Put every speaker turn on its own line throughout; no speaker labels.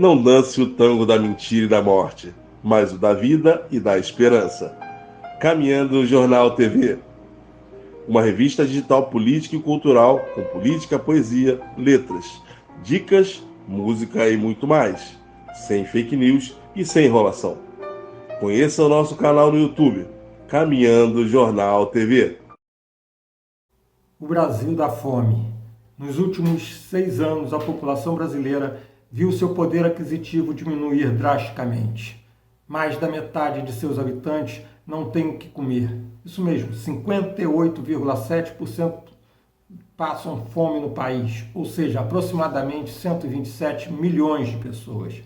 Não dance o tango da mentira e da morte, mas o da vida e da esperança. Caminhando o Jornal TV, uma revista digital política e cultural com política, poesia, letras, dicas, música e muito mais, sem fake news e sem enrolação. Conheça o nosso canal no YouTube, Caminhando Jornal TV.
O Brasil da fome. Nos últimos 6 anos, a população brasileira viu seu poder aquisitivo diminuir drasticamente. Mais da metade de seus habitantes não tem o que comer. Isso mesmo, 58,7% passam fome no país, ou seja, aproximadamente 127 milhões de pessoas.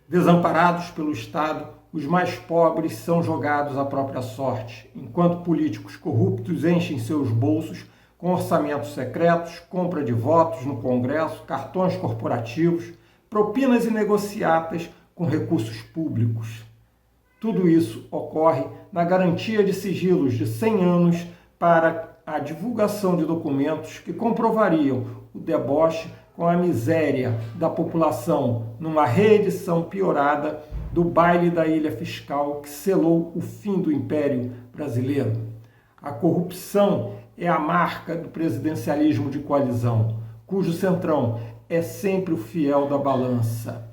Desamparados pelo Estado, os mais pobres são jogados à própria sorte, enquanto políticos corruptos enchem seus bolsos com orçamentos secretos, compra de votos no Congresso, cartões corporativos, propinas e negociatas com recursos públicos. Tudo isso ocorre na garantia de sigilos de 100 anos para a divulgação de documentos que comprovariam o deboche com a miséria da população numa reedição piorada do baile da ilha fiscal que selou o fim do Império Brasileiro. A corrupção é a marca do presidencialismo de coalizão, cujo centrão é sempre o fiel da balança.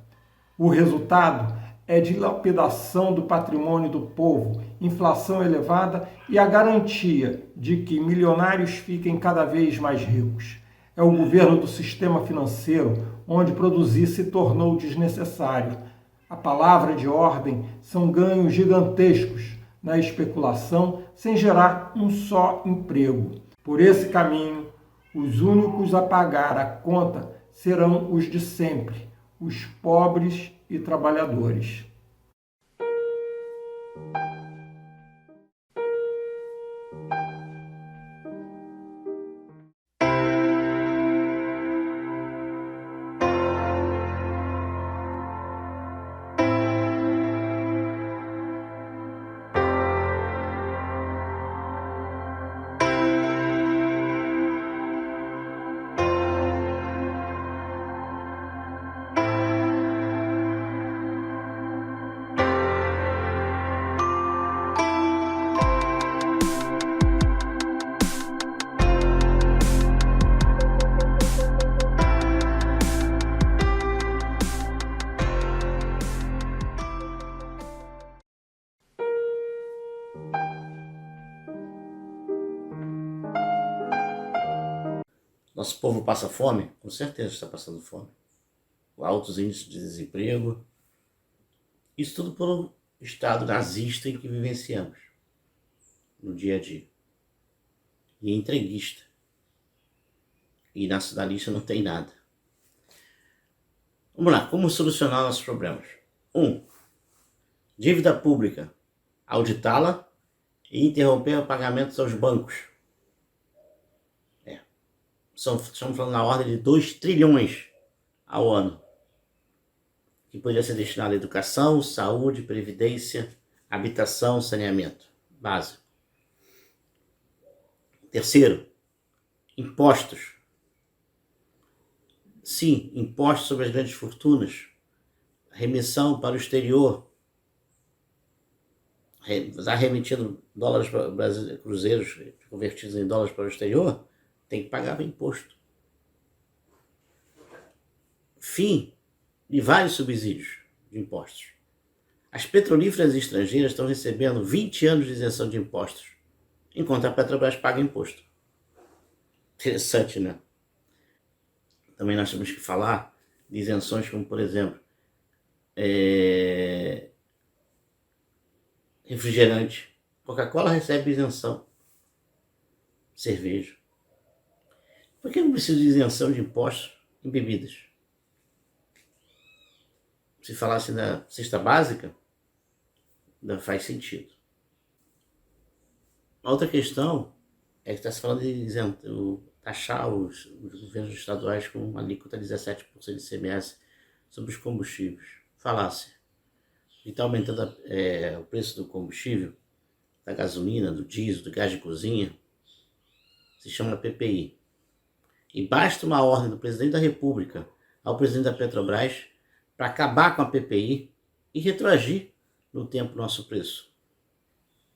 O resultado é dilapidação do patrimônio do povo, inflação elevada e a garantia de que milionários fiquem cada vez mais ricos. É o governo do sistema financeiro, onde produzir se tornou desnecessário. A palavra de ordem são ganhos gigantescos na especulação, sem gerar um só emprego. Por esse caminho, os únicos a pagar a conta serão os de sempre, os pobres e trabalhadores.
Nosso povo passa fome? Com certeza está passando fome. Altos índices de desemprego. Isso tudo por um Estado nazista em que vivenciamos no dia a dia. E entreguista. E nacionalista não tem nada. Vamos lá, como solucionar nossos problemas? 1. Dívida pública. Auditá-la e interromper pagamentos aos bancos. Estamos falando na ordem de 2 trilhões ao ano, que poderia ser destinado à educação, saúde, previdência, habitação, saneamento básico. Terceiro, impostos. Sim, impostos sobre as grandes fortunas, remissão para o exterior, está remetindo dólares para cruzeiros convertidos em dólares para o exterior, tem que pagar imposto. Fim de vários subsídios de impostos. As petrolíferas estrangeiras estão recebendo 20 anos de isenção de impostos, enquanto a Petrobras paga imposto. Interessante, né? Também nós temos que falar de isenções como, por exemplo, refrigerante. Coca-Cola recebe isenção. Cerveja. Por que não precisa de isenção de impostos em bebidas? Se falasse da cesta básica, não faz sentido. Outra questão é que está se falando de taxar os governos estaduais com uma alíquota de 17% de ICMS sobre os combustíveis. Falácia. E está aumentando o preço do combustível, da gasolina, do diesel, do gás de cozinha. Se chama PPI. E basta uma ordem do presidente da República ao presidente da Petrobras para acabar com a PPI e retroagir no tempo nosso preço.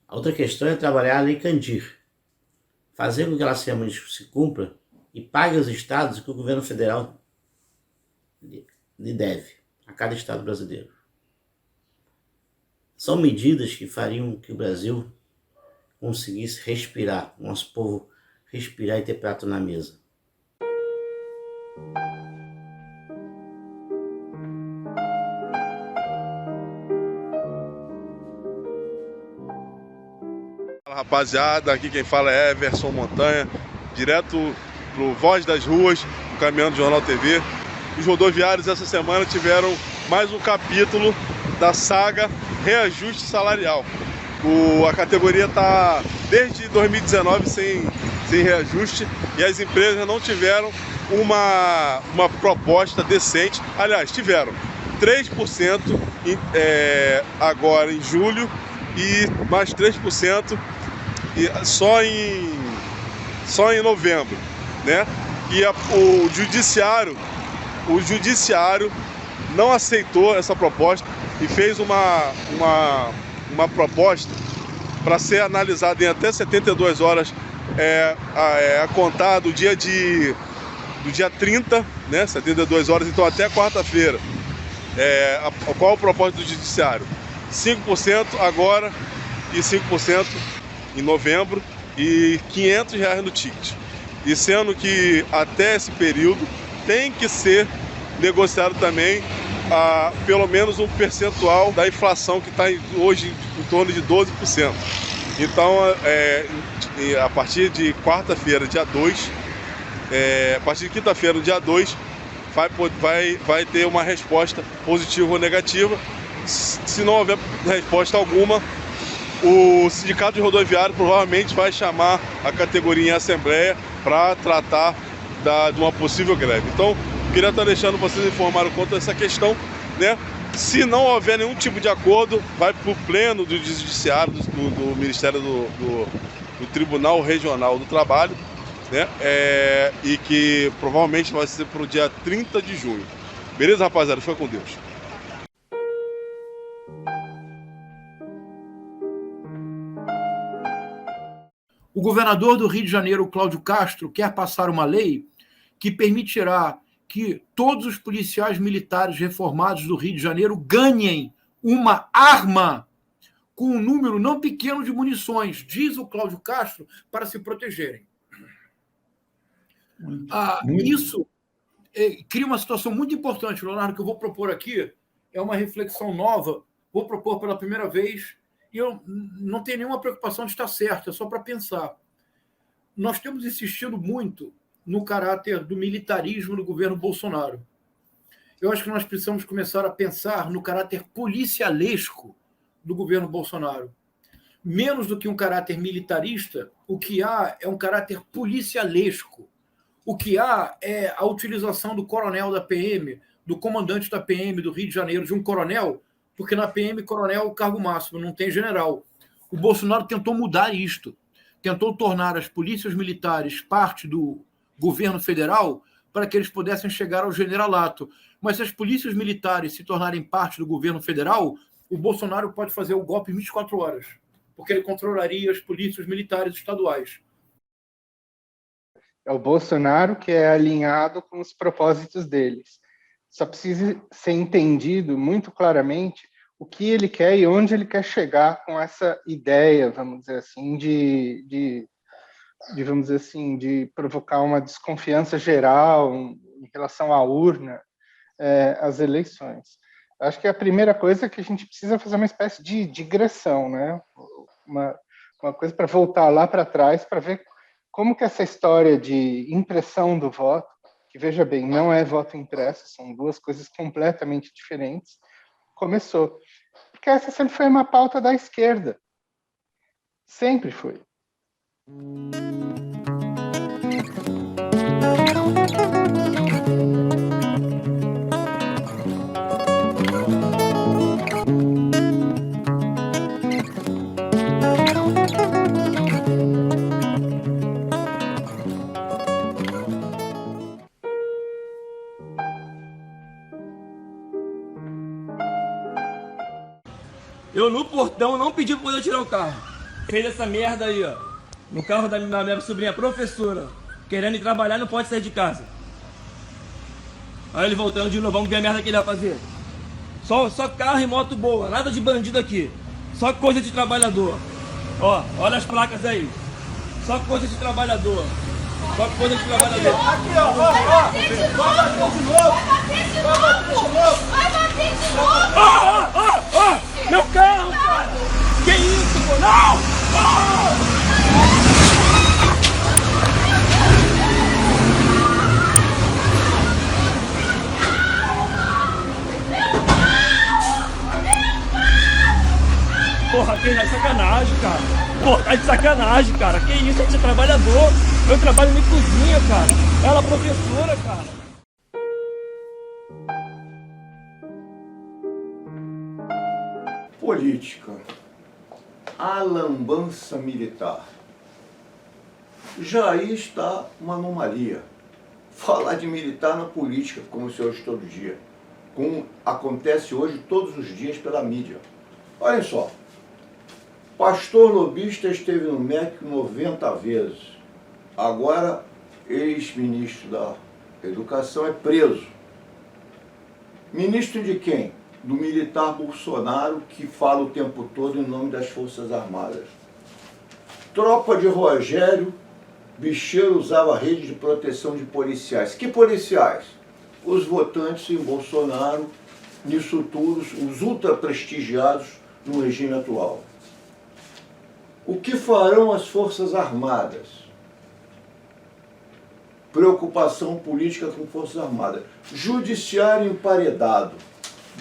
A outra questão é trabalhar a Lei Candir, fazer com que ela se cumpra e pague aos estados o que o governo federal lhe deve a cada estado brasileiro. São medidas que fariam que o Brasil conseguisse respirar, o nosso povo respirar e ter prato na mesa.
Fala, rapaziada, aqui quem fala é Everson Montanha, direto pro Voz das Ruas, do Caminhando Jornal TV. Os rodoviários essa semana tiveram mais um capítulo da saga reajuste salarial. A categoria está desde 2019 sem reajuste e as empresas não tiveram uma proposta decente. Aliás, tiveram 3% agora em julho e mais 3% só em novembro, né? E o judiciário não aceitou essa proposta e fez uma proposta para ser analisada em até 72 horas a contar do dia 30, né? 72 horas, então até quarta-feira. Qual o propósito do judiciário? 5% agora e 5% em novembro e R$500 no ticket. E sendo que até esse período tem que ser negociado também pelo menos um percentual da inflação que está hoje em torno de 12%. Então, a partir de quarta-feira, dia 2, a partir de quinta-feira, dia 2, vai ter uma resposta positiva ou negativa. Se não houver resposta alguma, o Sindicato de Rodoviário provavelmente vai chamar a categoria em assembleia para tratar de uma possível greve. Então, queria estar deixando vocês informados quanto a essa questão, né? Se não houver nenhum tipo de acordo, vai para o pleno do judiciário, do Ministério do Tribunal Regional do Trabalho, né? E que provavelmente vai ser para o dia 30 de junho. Beleza, rapaziada? Fica com Deus.
O governador do Rio de Janeiro, Cláudio Castro, quer passar uma lei que permitirá que todos os policiais militares reformados do Rio de Janeiro ganhem uma arma com um número não pequeno de munições, diz o Cláudio Castro, para se protegerem. Isso cria uma situação muito importante, Leonardo, que eu vou propor aqui, é uma reflexão nova, vou propor pela primeira vez, e eu não tenho nenhuma preocupação de estar certo, é só para pensar. Nós temos insistido muito no caráter do militarismo do governo Bolsonaro. Eu acho que nós precisamos começar a pensar no caráter policialesco do governo Bolsonaro. Menos do que um caráter militarista, o que há é um caráter policialesco. O que há é a utilização do coronel da PM, do comandante da PM do Rio de Janeiro, de um coronel, porque na PM coronel é o cargo máximo, não tem general. O Bolsonaro tentou mudar isto, tentou tornar as polícias militares parte do governo federal para que eles pudessem chegar ao generalato. Mas se as polícias militares se tornarem parte do governo federal, o Bolsonaro pode fazer o golpe em 24 horas, porque ele controlaria as polícias militares estaduais.
É o Bolsonaro que é alinhado com os propósitos deles. Só precisa ser entendido muito claramente o que ele quer e onde ele quer chegar com essa ideia, vamos dizer assim, vamos dizer assim, de provocar uma desconfiança geral em relação à urna, às eleições. Acho que a primeira coisa é que a gente precisa fazer uma espécie de digressão, né? Uma coisa para voltar lá para trás, para ver como que essa história de impressão do voto, que, veja bem, não é voto impresso, são duas coisas completamente diferentes, começou. Porque essa sempre foi uma pauta da esquerda. Sempre foi.
no portão, não pediu pra poder tirar o carro. Fez essa merda aí, ó. No carro da minha sobrinha professora. Querendo ir trabalhar, não pode sair de casa. Aí ele voltando de novo, vamos ver a merda que ele vai fazer. Só carro e moto boa, nada de bandido aqui. Só coisa de trabalhador. Ó, olha as placas aí. Só coisa de trabalhador. Só coisa de trabalhador.
Aqui, ó. Vai bater de novo. Vai bater de novo.
Meu carro, cara. Que isso, pô? Não! Porra, que é sacanagem, cara. Porra, tá de sacanagem, cara. Que isso, a gente é trabalhador. Eu trabalho em cozinha, cara. Ela é professora, cara.
Política. A lambança militar. Já aí está uma anomalia. Falar de militar na política, como se hoje todo dia. Como acontece hoje todos os dias pela mídia. Olhem só. Pastor lobista esteve no MEC 90 vezes. Agora, ex-ministro da Educação é preso. Ministro de quem? Do militar Bolsonaro, que fala o tempo todo em nome das Forças Armadas. Tropa de Rogério, bicheiro usava rede de proteção de policiais. Que policiais? Os votantes em Bolsonaro, nisso tudo, os ultra prestigiados no regime atual. O que farão as Forças Armadas? Preocupação política com Forças Armadas. Judiciário emparedado.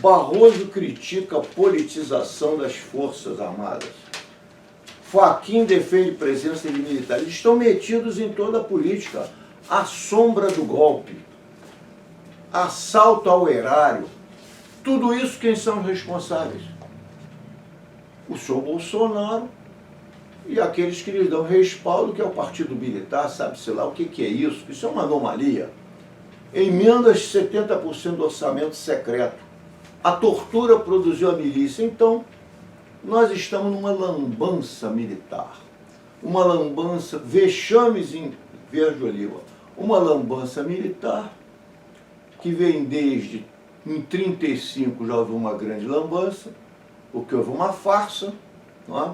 Barroso critica a politização das Forças Armadas. Fachin defende presença de militares. Estão metidos em toda a política. A sombra do golpe. Assalto ao erário. Tudo isso quem são os responsáveis? O senhor Bolsonaro e aqueles que lhes dão respaldo, que é o Partido Militar, sabe-se lá o que é isso. Isso é uma anomalia. Emendas 70% do orçamento secreto. A tortura produziu a milícia. Então, nós estamos numa lambança militar. Uma lambança, vexames em verde oliva. Uma lambança militar que vem desde, em 1935 já houve uma grande lambança, porque houve uma farsa, não é?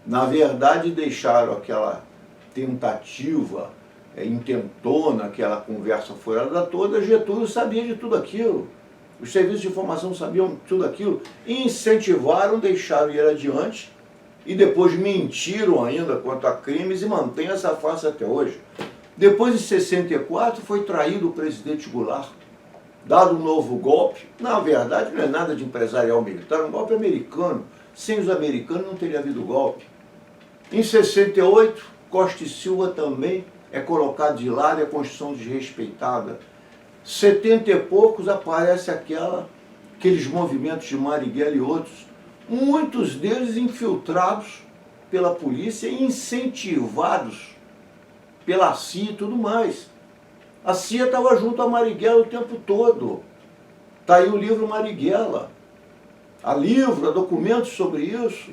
Na verdade, deixaram aquela tentativa intentona, aquela conversa furada toda. Getúlio sabia de tudo aquilo. Os serviços de informação sabiam tudo aquilo. Incentivaram, deixaram ir adiante e depois mentiram ainda quanto a crimes e mantém essa farsa até hoje. Depois, em 64, foi traído o presidente Goulart. Dado um novo golpe, na verdade não é nada de empresarial militar, é um golpe americano. Sem os americanos não teria havido golpe. Em 68, Costa e Silva também é colocado de lado e a Constituição desrespeitada. 70 e poucos aparece aqueles movimentos de Marighella e outros, muitos deles infiltrados pela polícia e incentivados pela CIA e tudo mais. A CIA estava junto a Marighella o tempo todo. Está aí o livro Marighella. Há documentos sobre isso.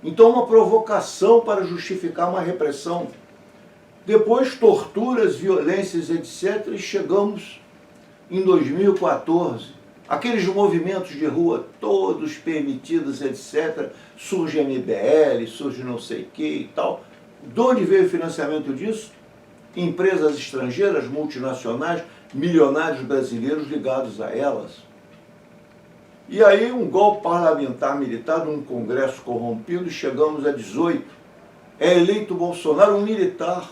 Então, uma provocação para justificar uma repressão. Depois, torturas, violências, etc. E chegamos em 2014. Aqueles movimentos de rua, todos permitidos, etc. Surge MBL, surge não sei o que e tal. De onde veio o financiamento disso? Empresas estrangeiras, multinacionais, milionários brasileiros ligados a elas. E aí um golpe parlamentar militar, num congresso corrompido, chegamos a 18. É eleito Bolsonaro, um militar,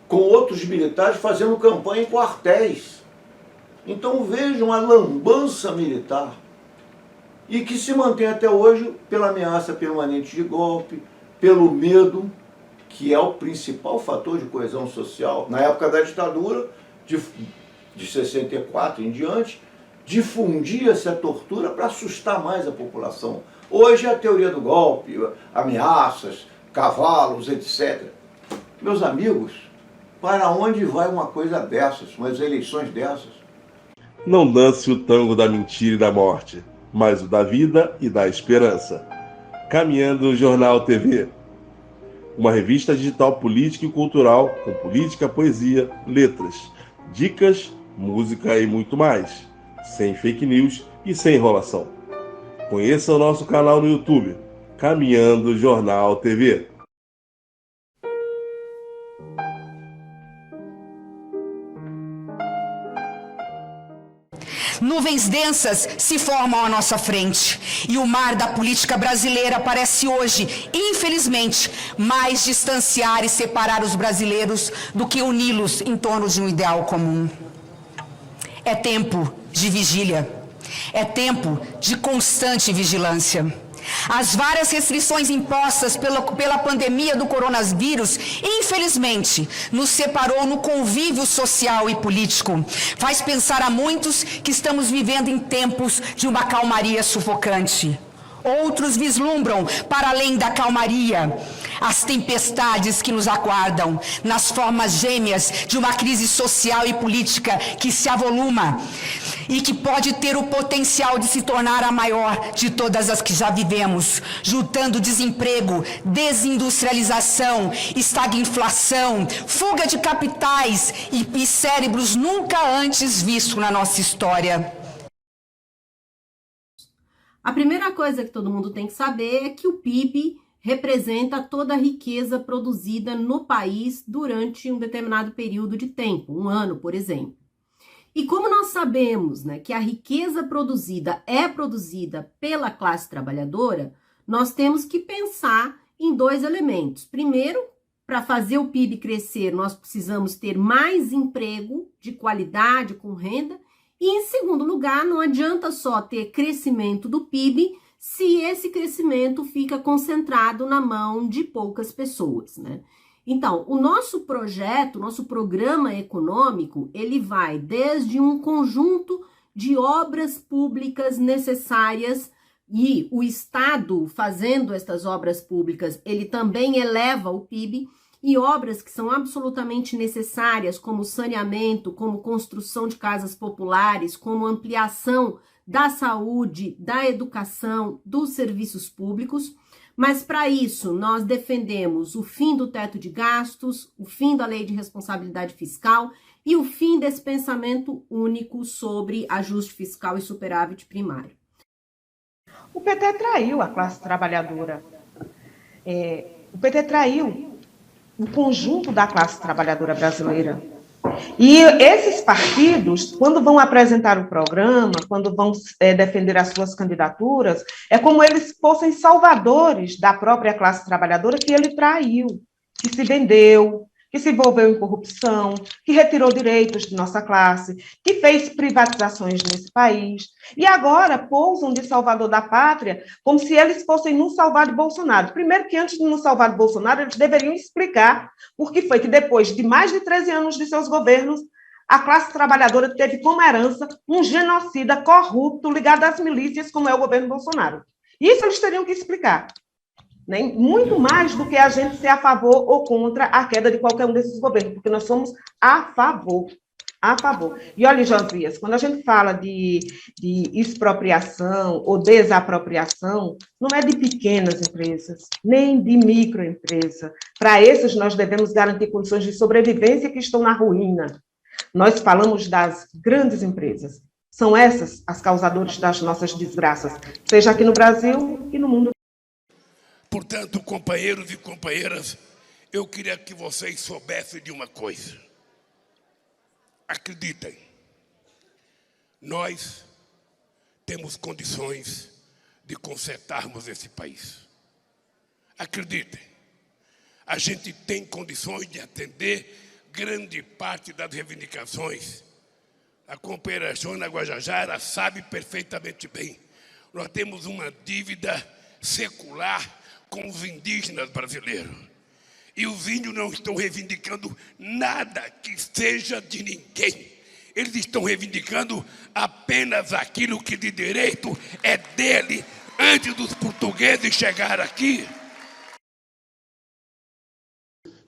com outros militares fazendo campanha em quartéis. Então vejam a lambança militar. E que se mantém até hoje pela ameaça permanente de golpe, pelo medo, que é o principal fator de coesão social. Na época da ditadura, de 64 em diante, difundia-se a tortura para assustar mais a população. Hoje é a teoria do golpe, ameaças, cavalos, etc. Meus amigos, para onde vai uma coisa dessas, umas eleições dessas?
Não dance o tango da mentira e da morte, mas o da vida e da esperança. Caminhando Jornal TV, uma revista digital política e cultural com política, poesia, letras, dicas, música e muito mais, sem fake news e sem enrolação. Conheça o nosso canal no YouTube, Caminhando Jornal TV.
Nuvens densas se formam à nossa frente e o mar da política brasileira parece hoje, infelizmente, mais distanciar e separar os brasileiros do que uni-los em torno de um ideal comum. É tempo de vigília, é tempo de constante vigilância. As várias restrições impostas pela pandemia do coronavírus, infelizmente, nos separou no convívio social e político. Faz pensar a muitos que estamos vivendo em tempos de uma calmaria sufocante. Outros vislumbram, para além da calmaria, as tempestades que nos aguardam, nas formas gêmeas de uma crise social e política que se avoluma e que pode ter o potencial de se tornar a maior de todas as que já vivemos, juntando desemprego, desindustrialização, estagflação, fuga de capitais e cérebros nunca antes vistos na nossa história.
A primeira coisa que todo mundo tem que saber é que o PIB representa toda a riqueza produzida no país durante um determinado período de tempo, um ano, por exemplo. E como nós sabemos, né, que a riqueza produzida é produzida pela classe trabalhadora, nós temos que pensar em dois elementos. Primeiro, para fazer o PIB crescer, nós precisamos ter mais emprego de qualidade, com renda. E, em segundo lugar, não adianta só ter crescimento do PIB se esse crescimento fica concentrado na mão de poucas pessoas, né? Então, o nosso projeto, nosso programa econômico, ele vai desde um conjunto de obras públicas necessárias e o Estado fazendo estas obras públicas, ele também eleva o PIB, e obras que são absolutamente necessárias, como saneamento, como construção de casas populares, como ampliação da saúde, da educação, dos serviços públicos. Mas para isso, nós defendemos o fim do teto de gastos, o fim da lei de responsabilidade fiscal e o fim desse pensamento único sobre ajuste fiscal e superávit primário.
O PT traiu a classe trabalhadora. O PT traiu o conjunto da classe trabalhadora brasileira. E esses partidos, quando vão apresentar o programa, quando vão defender as suas candidaturas, é como eles fossem salvadores da própria classe trabalhadora que ele traiu, que se vendeu, que se envolveu em corrupção, que retirou direitos de nossa classe, que fez privatizações nesse país, e agora pousam de salvador da pátria como se eles fossem nos salvar de Bolsonaro. Primeiro que antes de nos salvar de Bolsonaro, eles deveriam explicar por que foi que depois de mais de 13 anos de seus governos, a classe trabalhadora teve como herança um genocida corrupto ligado às milícias, como é o governo Bolsonaro. Isso eles teriam que explicar. Né? Muito mais do que a gente ser a favor ou contra a queda de qualquer um desses governos, porque nós somos a favor. A favor. E olha, Josias, quando a gente fala de expropriação ou desapropriação, não é de pequenas empresas, nem de microempresa. Para esses, nós devemos garantir condições de sobrevivência que estão na ruína. Nós falamos das grandes empresas. São essas as causadoras das nossas desgraças, seja aqui no Brasil e no mundo.
Portanto, companheiros e companheiras, eu queria que vocês soubessem de uma coisa. Acreditem, nós temos condições de consertarmos esse país. Acreditem, a gente tem condições de atender grande parte das reivindicações. A companheira Joana Guajajara sabe perfeitamente bem. Nós temos uma dívida secular com os indígenas brasileiros. E os índios não estão reivindicando nada que seja de ninguém. Eles estão reivindicando apenas aquilo que de direito é dele antes dos portugueses chegar aqui.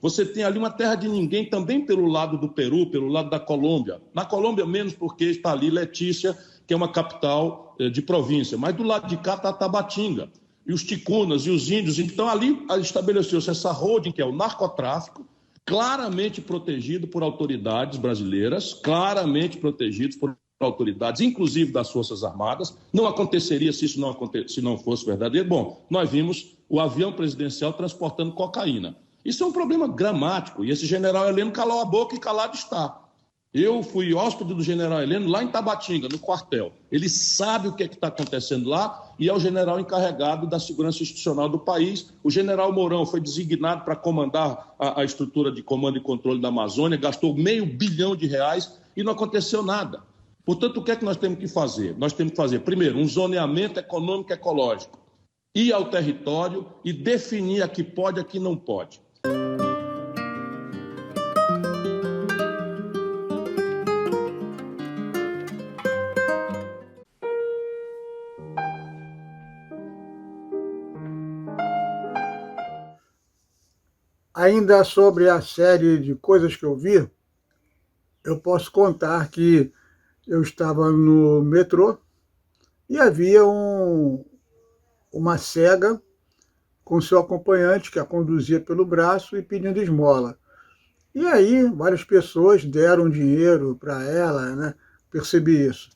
Você tem ali uma terra de ninguém também pelo lado do Peru, pelo lado da Colômbia. Na Colômbia menos porque está ali Letícia, que é uma capital de província. Mas do lado de cá está Tabatinga. e os ticunas e os índios. Então, ali estabeleceu-se essa holding, que é o narcotráfico, claramente protegido por autoridades brasileiras, claramente protegidos por autoridades, inclusive das Forças Armadas. Não aconteceria se isso se não fosse verdadeiro. Bom, nós vimos o avião presidencial transportando cocaína. Isso é um problema dramático, e esse general Heleno calou a boca e calado está. Eu fui hóspede do general Heleno lá em Tabatinga, no quartel. Ele sabe o que está acontecendo lá e é o general encarregado da segurança institucional do país. O general Mourão foi designado para comandar a estrutura de comando e controle da Amazônia, gastou R$500 bilhão e não aconteceu nada. Portanto, o que é que nós temos que fazer? Nós temos que fazer, primeiro, um zoneamento econômico e ecológico. Ir ao território e definir a que pode e a que não pode.
Ainda sobre a série de coisas que eu vi, eu posso contar que eu estava no metrô e havia uma cega com seu acompanhante que a conduzia pelo braço e pedindo esmola. E aí várias pessoas deram dinheiro para ela, né? Percebi isso.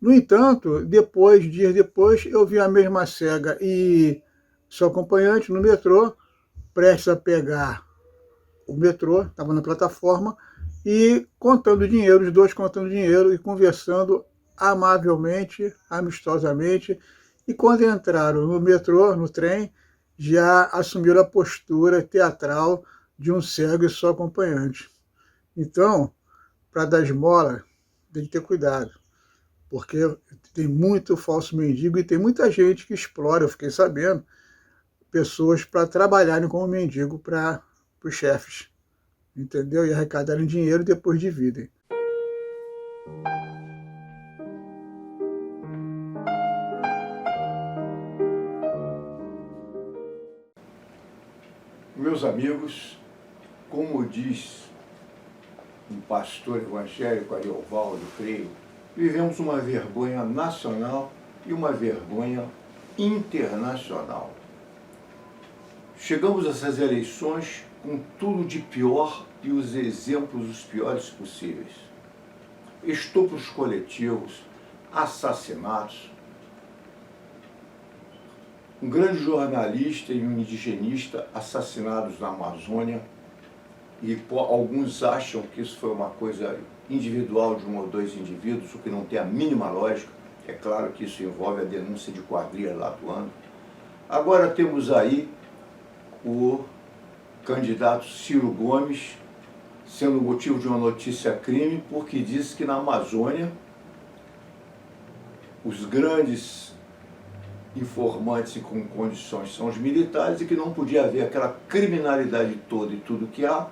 No entanto, dias depois, eu vi a mesma cega e seu acompanhante no metrô, prestes a pegar o metrô, estava na plataforma, e contando dinheiro, os dois contando dinheiro e conversando amavelmente, amistosamente, e quando entraram no metrô, no trem, já assumiram a postura teatral de um cego e seu acompanhante. Então, para dar esmola, tem que ter cuidado, porque tem muito falso mendigo e tem muita gente que explora, eu fiquei sabendo, pessoas para trabalharem como mendigo para os chefes, entendeu? E arrecadarem dinheiro e depois dividem.
Meus amigos, como diz um pastor evangélico, Ariovaldo, creio, vivemos uma vergonha nacional e uma vergonha internacional. Chegamos a essas eleições com tudo de pior e os exemplos os piores possíveis. Estupros coletivos, assassinatos. Um grande jornalista e um indigenista assassinados na Amazônia, e alguns acham que isso foi uma coisa individual de um ou dois indivíduos, o que não tem a mínima lógica. É claro que isso envolve a denúncia de quadrilha lá atuando. Agora temos aí o candidato Ciro Gomes sendo motivo de uma notícia-crime porque disse que na Amazônia os grandes informantes com condições são os militares e que não podia haver aquela criminalidade toda e tudo que há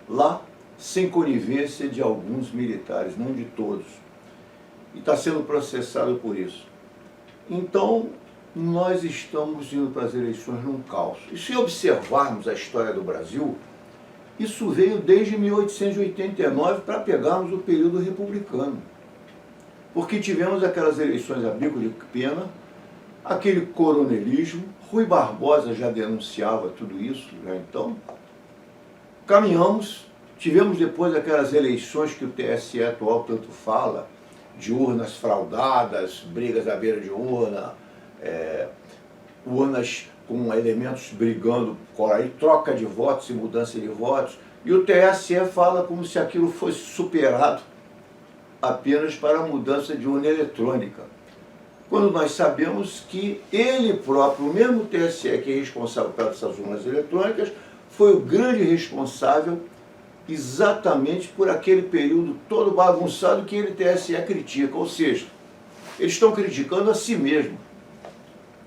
lá sem conivência de alguns militares, não de todos. E está sendo processado por isso. Então, nós estamos indo para as eleições num caos. E se observarmos a história do Brasil, isso veio desde 1889 para pegarmos o período republicano. Porque tivemos aquelas eleições a bico de pena, aquele coronelismo, Rui Barbosa já denunciava tudo isso, né? Então, caminhamos, tivemos depois aquelas eleições que o TSE atual tanto fala, de urnas fraudadas, brigas à beira de urna, urnas com elementos brigando por aí, troca de votos e mudança de votos, e o TSE fala como se aquilo fosse superado apenas para a mudança de urna eletrônica. Quando nós sabemos que ele próprio, o mesmo TSE que é responsável pelas urnas eletrônicas, foi o grande responsável exatamente por aquele período todo bagunçado que ele, TSE, critica. Ou seja, eles estão criticando a si mesmo,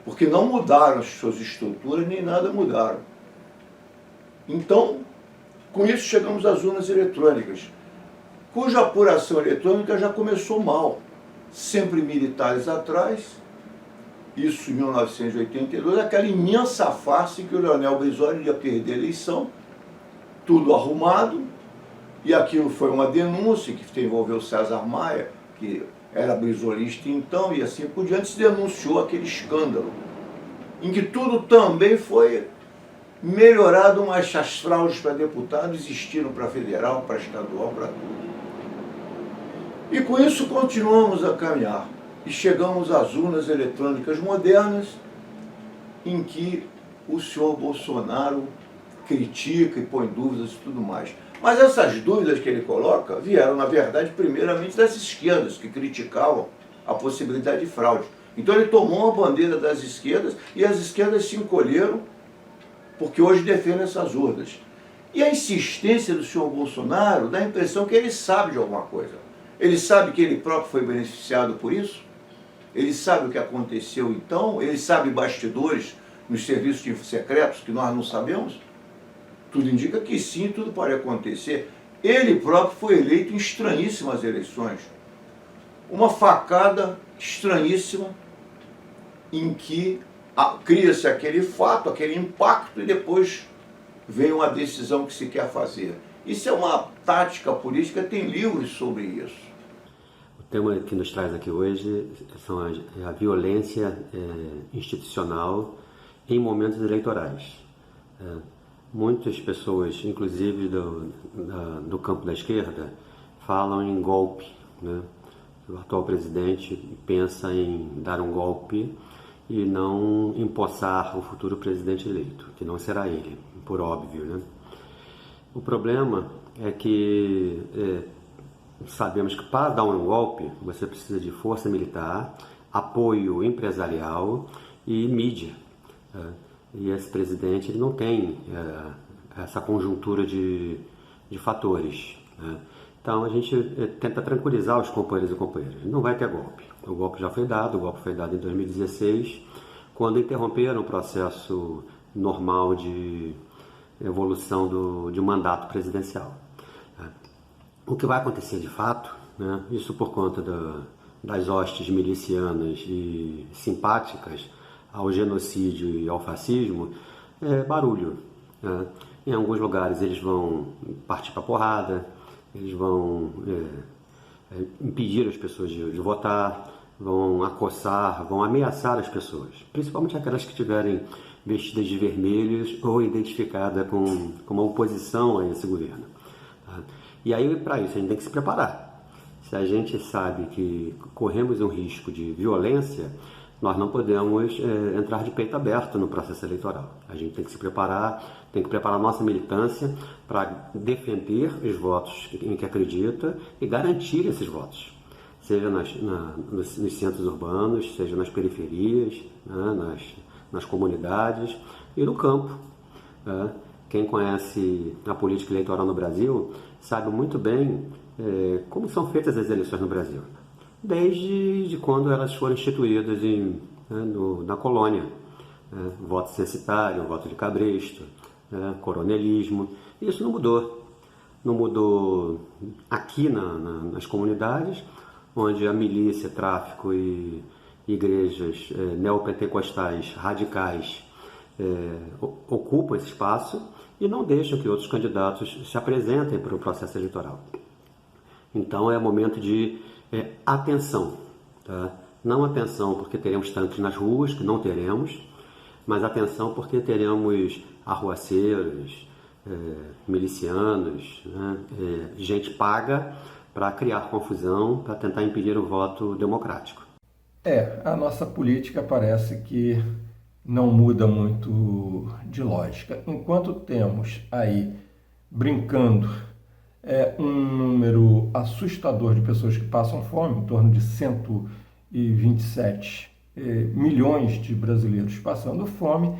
porque não mudaram as suas estruturas, nem nada mudaram. Então, com isso chegamos às urnas eletrônicas, cuja apuração eletrônica já começou mal. Sempre militares atrás, isso em 1982, aquela imensa farsa que o Leonel Brizola ia perder a eleição, tudo arrumado, e aquilo foi uma denúncia que envolveu César Maia, que era brizolista então, e assim por diante, se denunciou aquele escândalo. em que tudo também foi melhorado, mas as fraudes para deputado existiram para federal, para estadual, para tudo. E com isso continuamos a caminhar e chegamos às urnas eletrônicas modernas, em que o senhor Bolsonaro critica e põe dúvidas e tudo mais. Mas essas dúvidas que ele coloca vieram, na verdade, primeiramente das esquerdas, que criticavam a possibilidade de fraude. Então ele tomou a bandeira das esquerdas e as esquerdas se encolheram porque hoje defendem essas urnas. E a insistência do senhor Bolsonaro dá a impressão que ele sabe de alguma coisa. Ele sabe que ele próprio foi beneficiado por isso? Ele sabe o que aconteceu então? Ele sabe bastidores nos serviços secretos que nós não sabemos? Tudo indica que sim, tudo pode acontecer. Ele próprio foi eleito em estranhíssimas eleições. Uma facada estranhíssima em que cria-se aquele fato, aquele impacto e depois vem uma decisão que se quer fazer. Isso é uma tática política, tem livros sobre isso.
O tema que nos traz aqui hoje são a violência institucional em momentos eleitorais. Muitas pessoas, inclusive do campo da esquerda, falam em golpe, né? O atual presidente pensa em dar um golpe e não empossar o futuro presidente eleito, que não será ele, por óbvio, né? O problema é que sabemos que para dar um golpe você precisa de força militar, apoio empresarial e mídia. E esse presidente ele não tem essa conjuntura de fatores, né? Então a gente tenta tranquilizar os companheiros e companheiras. Não vai ter golpe. O golpe já foi dado, o golpe foi dado em 2016, quando interromperam o processo normal de evolução de um mandato presidencial. O que vai acontecer de fato, né, isso por conta das hostes milicianas e simpáticas ao genocídio e ao fascismo, é barulho, né? Em alguns lugares eles vão partir para porrada, eles vão impedir as pessoas de votar, vão acossar, vão ameaçar as pessoas, principalmente aquelas que estiverem vestidas de vermelhos ou identificadas com uma oposição a esse governo. E aí, para isso, a gente tem que se preparar. Se a gente sabe que corremos um risco de violência, nós não podemos entrar de peito aberto no processo eleitoral. A gente tem que se preparar, tem que preparar a nossa militância para defender os votos em que acredita e garantir esses votos, seja nos centros urbanos, seja nas periferias, né, nas comunidades e no campo. Né? Quem conhece a política eleitoral no Brasil sabe muito bem como são feitas as eleições no Brasil, desde quando elas foram instituídas na colônia. Voto censitário, voto de cabresto, coronelismo. Isso não mudou. Não mudou aqui nas comunidades, onde a milícia, tráfico e igrejas neopentecostais radicais ocupam esse espaço e não deixam que outros candidatos se apresentem para o processo eleitoral. Então é momento de atenção, tá? Não atenção porque teremos tanques nas ruas, que não teremos, mas atenção porque teremos arruaceiros, milicianos, né? Gente paga para criar confusão, para tentar impedir o voto democrático.
A nossa política parece que não muda muito de lógica. Enquanto temos aí, brincando, um número assustador de pessoas que passam fome, em torno de 127 milhões de brasileiros passando fome,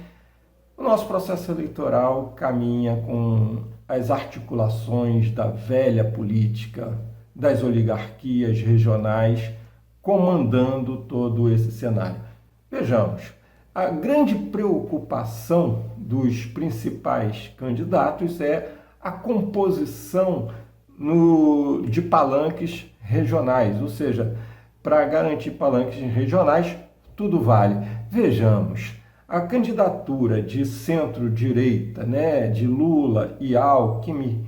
o nosso processo eleitoral caminha com as articulações da velha política, das oligarquias regionais, comandando todo esse cenário. Vejamos, a grande preocupação dos principais candidatos é a composição de palanques regionais, ou seja, para garantir palanques regionais, tudo vale. Vejamos, a candidatura de centro-direita, né, de Lula e Alckmin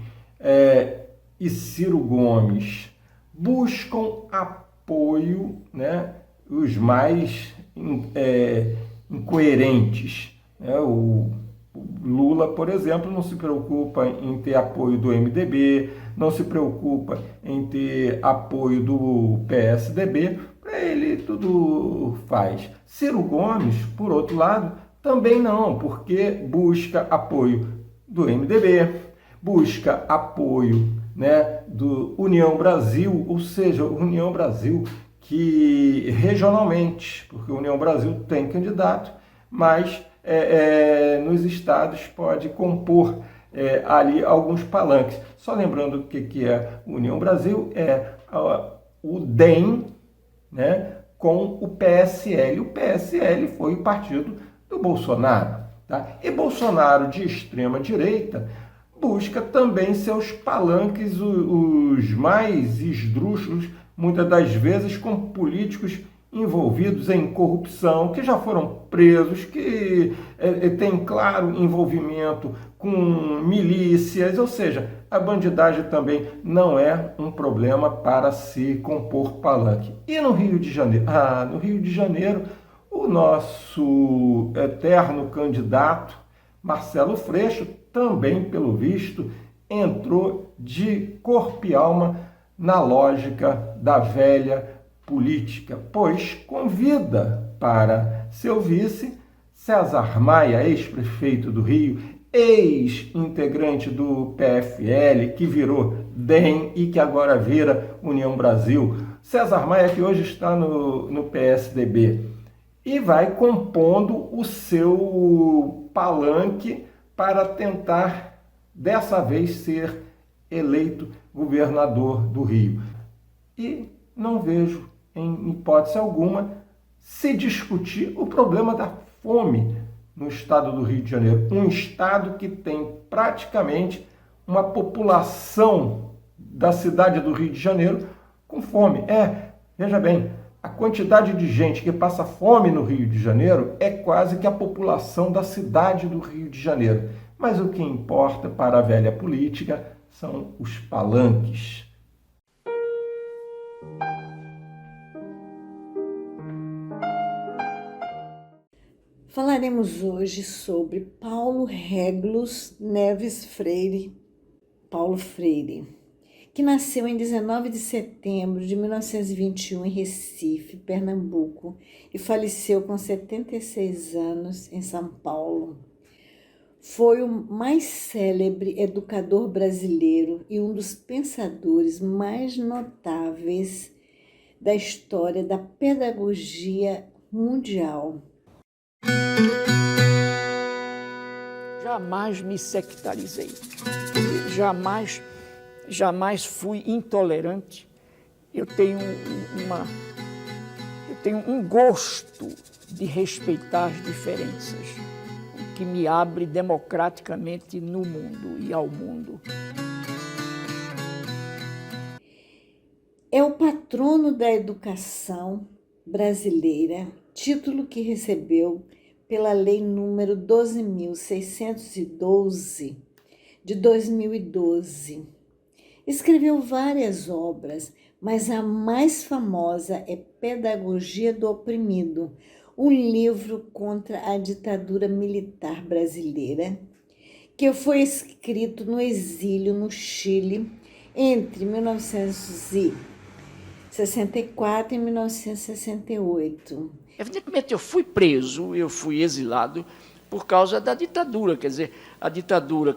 e Ciro Gomes, buscam apoio, né, os mais incoerentes. O Lula, por exemplo, não se preocupa em ter apoio do MDB, não se preocupa em ter apoio do PSDB, para ele tudo faz. Ciro Gomes, por outro lado, também não, porque busca apoio do MDB, busca apoio, do União Brasil, ou seja, União Brasil que regionalmente, porque a União Brasil tem candidato, mas nos estados pode compor ali alguns palanques. Só lembrando o que é União Brasil, o DEM, com o PSL. O PSL foi o partido do Bolsonaro. Tá? E Bolsonaro, de extrema direita, busca também seus palanques, os mais esdrúxulos, muitas das vezes com políticos envolvidos em corrupção, que já foram presos, que têm claro envolvimento com milícias, ou seja, a bandidagem também não é um problema para se compor palanque. E no Rio de Janeiro? No Rio de Janeiro, o nosso eterno candidato, Marcelo Freixo, também, pelo visto, entrou de corpo e alma na lógica da velha política, pois convida para seu vice César Maia, ex-prefeito do Rio, ex-integrante do PFL, que virou DEM e que agora vira União Brasil. César Maia, que hoje está no PSDB, e vai compondo o seu palanque para tentar, dessa vez, ser eleito governador do Rio. E não vejo, em hipótese alguma, se discutir o problema da fome no estado do Rio de Janeiro. Um estado que tem praticamente uma população da cidade do Rio de Janeiro com fome. Veja bem, a quantidade de gente que passa fome no Rio de Janeiro é quase que a população da cidade do Rio de Janeiro. Mas o que importa para a velha política são os palanques.
Falaremos hoje sobre Paulo Régulos Neves Freire, Paulo Freire, que nasceu em 19 de setembro de 1921 em Recife, Pernambuco, e faleceu com 76 anos em São Paulo. Foi o mais célebre educador brasileiro e um dos pensadores mais notáveis da história da pedagogia mundial.
Jamais me sectarizei, jamais fui intolerante. Eu tenho um gosto de respeitar as diferenças, o que me abre democraticamente no mundo e ao mundo.
É o patrono da educação brasileira, título que recebeu pela Lei número 12.612, de 2012. Escreveu várias obras, mas a mais famosa é Pedagogia do Oprimido, um livro contra a ditadura militar brasileira, que foi escrito no exílio no Chile entre 1964 e 1968.
Evidentemente, eu fui preso, eu fui exilado por causa da ditadura. Quer dizer, a ditadura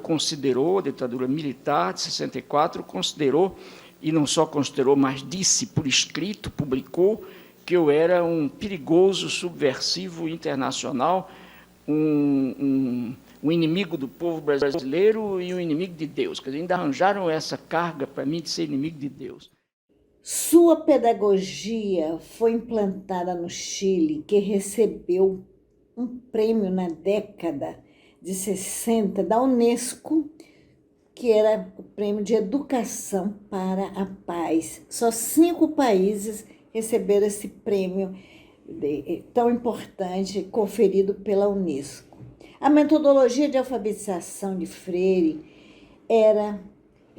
militar de 64, considerou, e não só considerou, mas disse por escrito, publicou, que eu era um perigoso subversivo internacional, um inimigo do povo brasileiro e um inimigo de Deus. Quer dizer, ainda arranjaram essa carga para mim de ser inimigo de Deus.
Sua pedagogia foi implantada no Chile, que recebeu um prêmio na década de 60 da Unesco, que era o Prêmio de Educação para a Paz. Só 5 países receberam esse prêmio tão importante, conferido pela Unesco. A metodologia de alfabetização de Freire era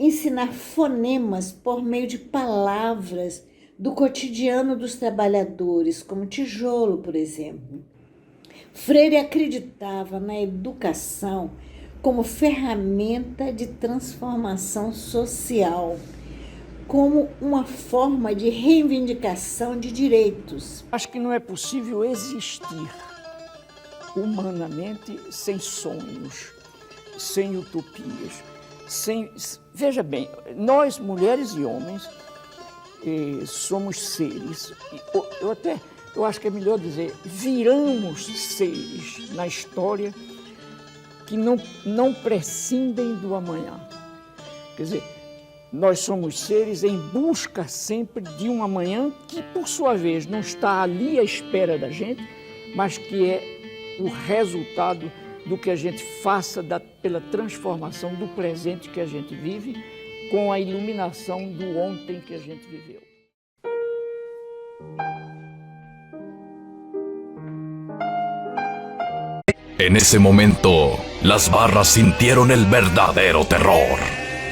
ensinar fonemas por meio de palavras do cotidiano dos trabalhadores, como tijolo, por exemplo. Freire acreditava na educação como ferramenta de transformação social, como uma forma de reivindicação de direitos.
Acho que não é possível existir humanamente sem sonhos, sem utopias, sem... Veja bem, nós, mulheres e homens, somos seres, eu acho que é melhor dizer, viramos seres na história que não prescindem do amanhã. Quer dizer, nós somos seres em busca sempre de um amanhã que, por sua vez, não está ali à espera da gente, mas que é o resultado do que a gente faça pela transformação do presente que a gente vive com a iluminação do ontem que a gente viveu.
En ese momento, las barras sintieron el verdadero terror.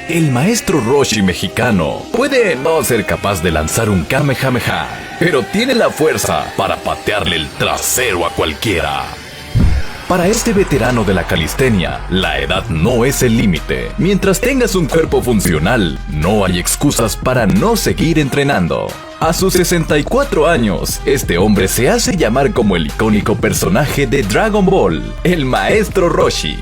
El maestro Roshi mexicano puede no ser capaz de lanzar un Kamehameha, pero tiene la fuerza para patearle el trasero a cualquiera. Para este veterano de la calistenia, la edad no es el límite. Mientras tengas un cuerpo funcional, no hay excusas para no seguir entrenando. A sus 64 años, este hombre se hace llamar como el icónico personaje de Dragon Ball, el maestro Roshi.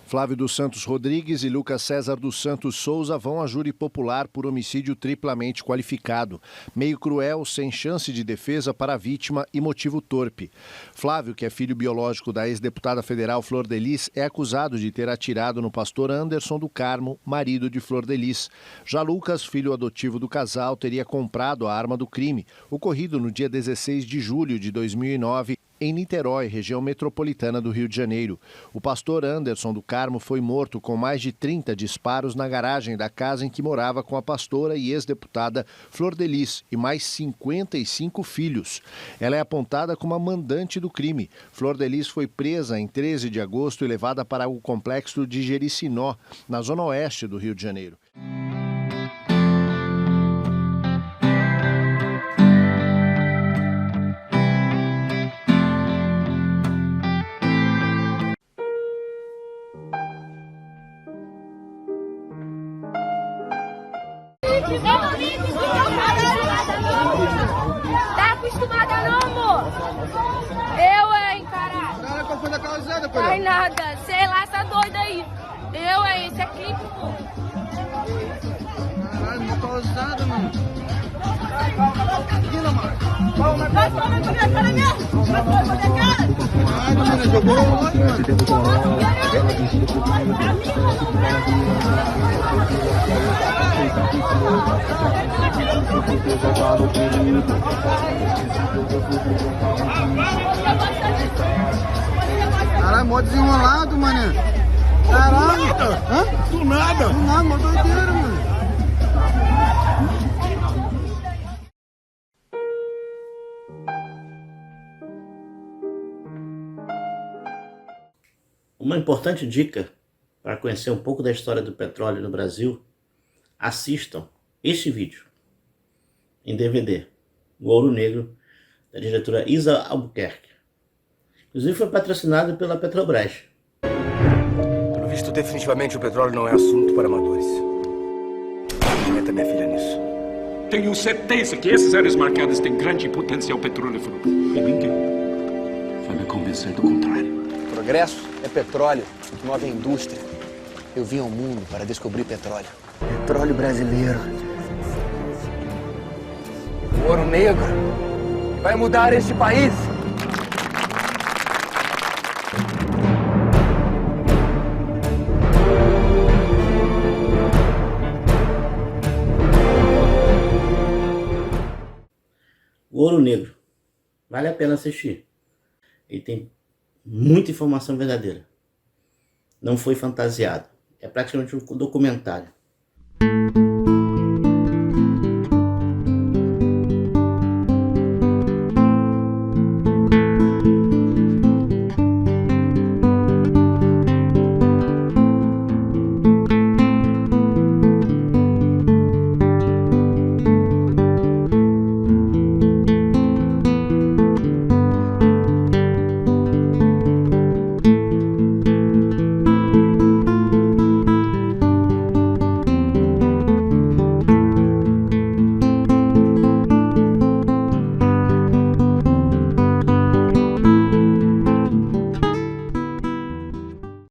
Flávio dos Santos Rodrigues e Lucas César dos Santos Souza vão a júri popular por homicídio triplamente qualificado. Meio cruel, sem chance de defesa para a vítima e motivo torpe. Flávio, que é filho biológico da ex-deputada federal Flor de Lis, é acusado de ter atirado no pastor Anderson do Carmo, marido de Flor de Lis. Já Lucas, filho adotivo do casal, teria comprado a arma do crime, ocorrido no dia 16 de julho de 2009, em Niterói, região metropolitana do Rio de Janeiro. O pastor Anderson do Carmo foi morto com mais de 30 disparos na garagem da casa em que morava com a pastora e ex-deputada Flor de Lis e mais 55 filhos. Ela é apontada como a mandante do crime. Flor de Lis foi presa em 13 de agosto e levada para o complexo de Jericinó, na zona oeste do Rio de Janeiro.
Tá acostumada não, amor? Eu, hein, caralho.
Cara, qual foi da causada, pô?
Vai nada, sei lá, essa doida aí. Eu, hein, isso é clipe, pô.
Caralho, não tô ousado, mano. Aquilo, mano.
Vai tomar com a minha cara mesmo? Vai tomar com a minha cara?
Ai, menina, jogou o olho, mano. Caralho, mó desenrolado, mano. Caralho. Hã? Do nada. Do nada, mó doideira, mano.
Uma importante dica para conhecer um pouco da história do petróleo no Brasil, assistam este vídeo em DVD, O Ouro Negro, da diretora Isa Albuquerque. Inclusive foi patrocinado pela Petrobras.
Pelo visto, definitivamente o petróleo não é assunto para amadores. Meta minha filha nisso.
Tenho certeza que essas áreas marcadas têm grande potencial petrolífero. E ninguém vai me convencer do contrário.
Progresso é petróleo que move a indústria. Eu vim ao mundo para descobrir petróleo. Petróleo brasileiro. O ouro negro vai mudar este país.
O Ouro Negro. Vale a pena assistir. Ele tem muita informação verdadeira. Não foi fantasiado. É praticamente um documentário.